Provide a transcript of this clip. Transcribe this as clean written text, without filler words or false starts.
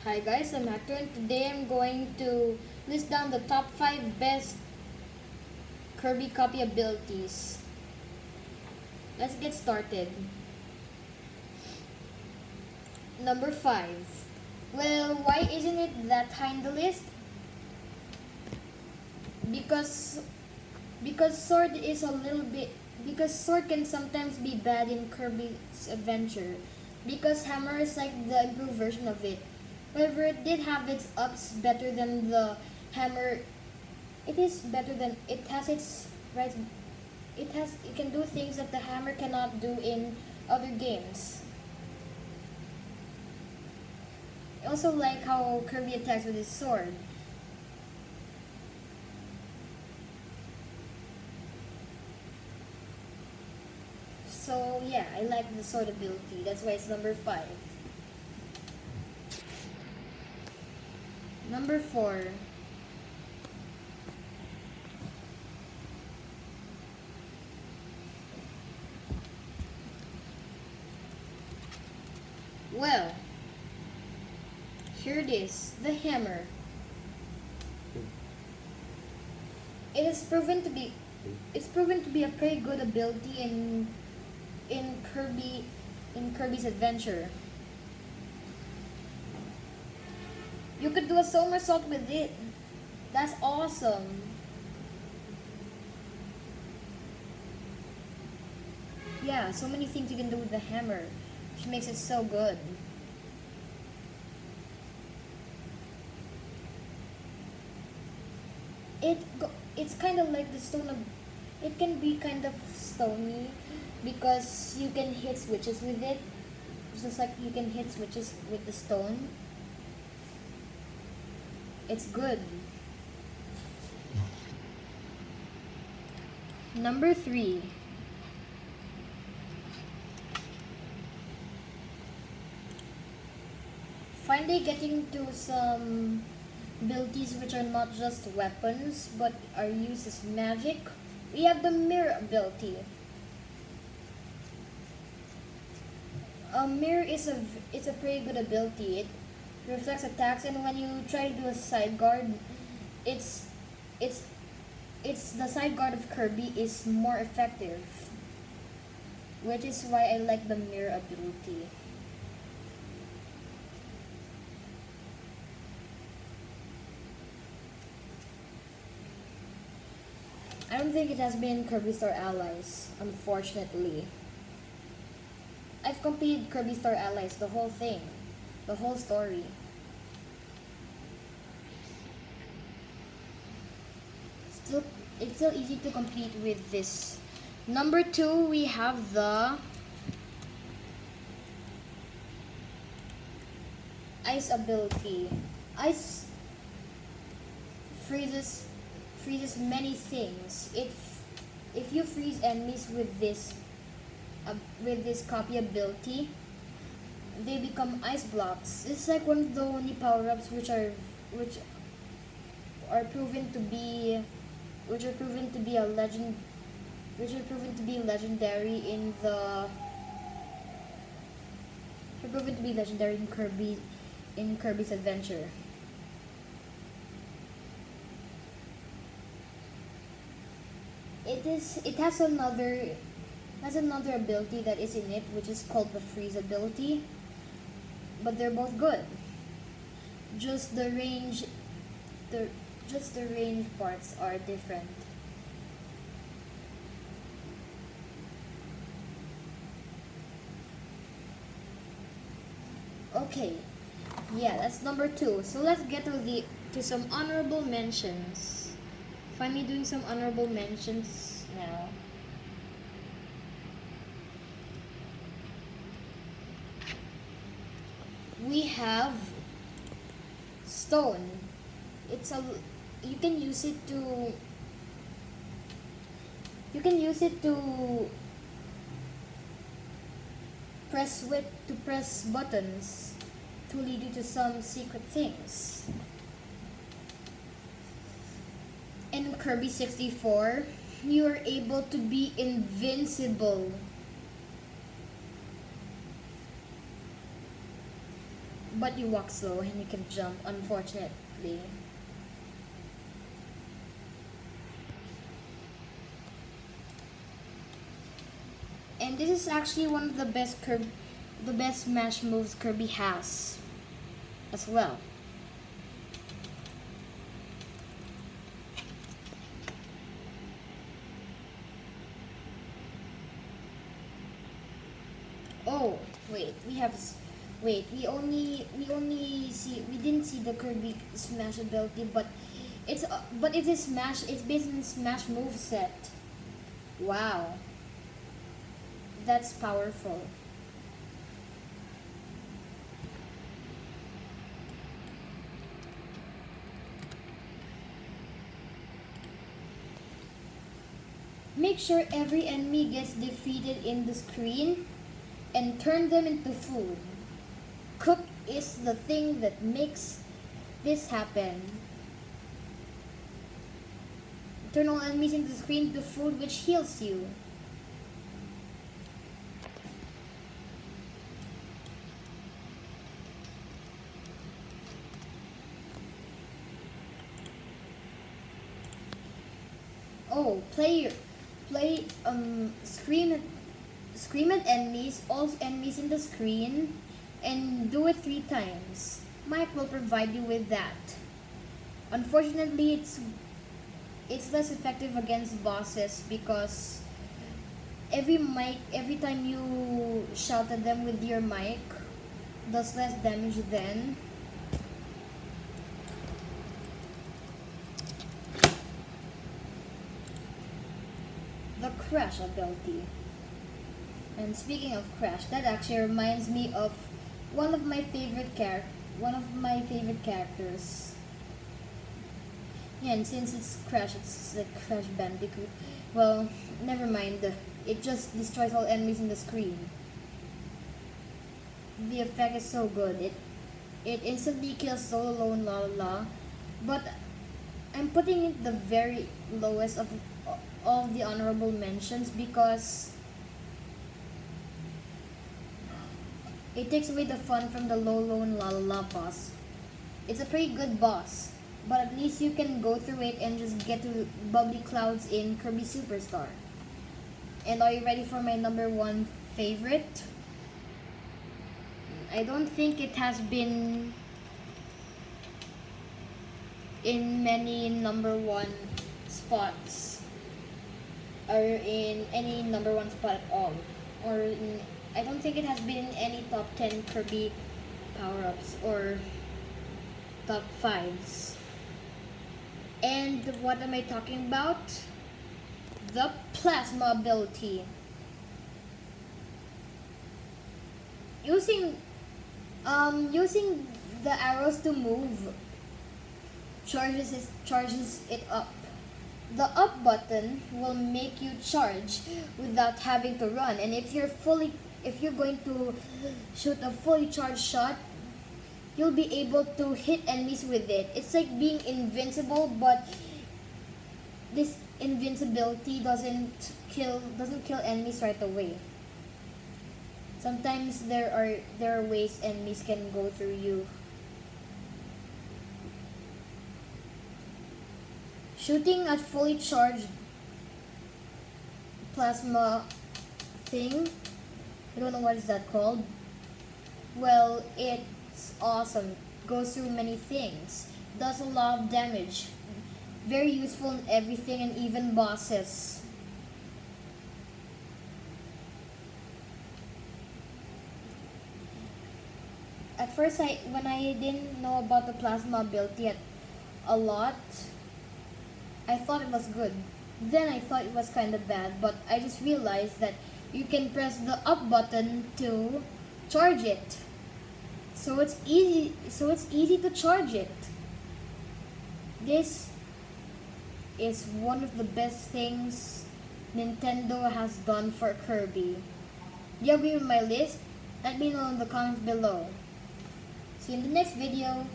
Hi guys, I'm Hector and today I'm going to list down the top 5 best Kirby copy abilities. Let's get started. Number 5. Well, why isn't it that high in the list? Because sword is a little bit because sword can sometimes be bad in Kirby's adventure. Because hammer is like the improved version of it. However, it did have its ups better than the hammer. It is better than it has its right. It can do things that the hammer cannot do in other games. I also like how Kirby attacks with his sword. So yeah, I like the sword ability. That's why it's number 5. Number 4. Well, here it is, the hammer. It is proven to be it's proven to be a pretty good ability in Kirby's adventure. You could do a somersault with it. That's awesome. Yeah, so many things you can do with the hammer, which makes it so good. It's kind of like the stone of it can be kind of stony because you can hit switches with it. It's just like you can hit switches with the stone. It's good. Number 3. Finally getting to some abilities which are not just weapons but are used as magic. We have the mirror ability. A mirror is it's a pretty good ability. It reflects attacks, and when you try to do a side guard, it's it's it's the side guard of Kirby is more effective, which is why I like the mirror ability. I don't think it has been Kirby Star Allies, unfortunately. I've completed Kirby Star Allies, the whole thing, the whole story. Still, it's still easy to complete with this. Number 2, we have the ice ability. Ice freezes many things. If you freeze enemies with this copy ability, they become ice blocks. It's like one of the only power-ups which are proven to be which are proven to be a legend which are proven to be legendary in the are proven to be legendary in Kirby's adventure. It has another ability that is in it, which is called the freeze ability, but they're both good. Just the range the just the range parts are different. Okay. Yeah, that's number 2. So let's get to some honorable mentions. Finally doing some honorable mentions now. We have stone. It's a you can use it to you can use it to press buttons to lead you to some secret things. In Kirby 64, you are able to be But you walk slow and you can jump, unfortunately. And this is actually one of the best smash moves Kirby has as well. Oh, wait, we didn't see the Kirby smash ability, but it is smash. It's based on smash move set. Wow, that's powerful. Make sure every enemy gets defeated in the screen and turn them into food. Cook is the thing that makes this happen. Turn all enemies into the screen to food, which heals you. Oh, scream at enemies, all enemies in the screen, and do it 3 times. Mike will provide you with that. Unfortunately, it's less effective against bosses because every time you shout at them with your mic does less damage then. The crash ability. And speaking of crash, that actually reminds me of one of my favorite characters. Yeah, and since it's Crash, it's like Crash Bandicoot. Well, never mind. It just destroys all enemies in the screen. The effect is so good. It instantly kills Solo Lone La La La. But I'm putting it the very lowest of all the honorable mentions because it takes away the fun from the Low Lone La La La boss. It's a pretty good boss, but at least you can go through it and just get to bubbly clouds in Kirby Superstar. And are you ready for my number 1 favorite? I don't think it has been in many number 1 spots or in any number 1 spot at all, I don't think it has been in any top 10 Kirby power-ups or top 5s. And what am I talking about? The plasma ability. Using the arrows to move charges it up. The up button will make you charge without having to run, and if you're going to shoot a fully charged shot, you'll be able to hit enemies with it. It's like being invincible, but this invincibility doesn't kill enemies right away. Sometimes there are ways enemies can go through you. Shooting at fully charged plasma thing, I don't know what is that called. Well, it's awesome. Goes through many things. Does a lot of damage. Very useful in everything and even bosses. At first, when I didn't know about the plasma ability a lot, I thought it was good. Then I thought it was kind of bad, but I just realized that you can press the up button to charge it. So it's easy to charge it. This is one of the best things Nintendo has done for Kirby. Do you agree with my list? Let me know in the comments below. See you in the next video.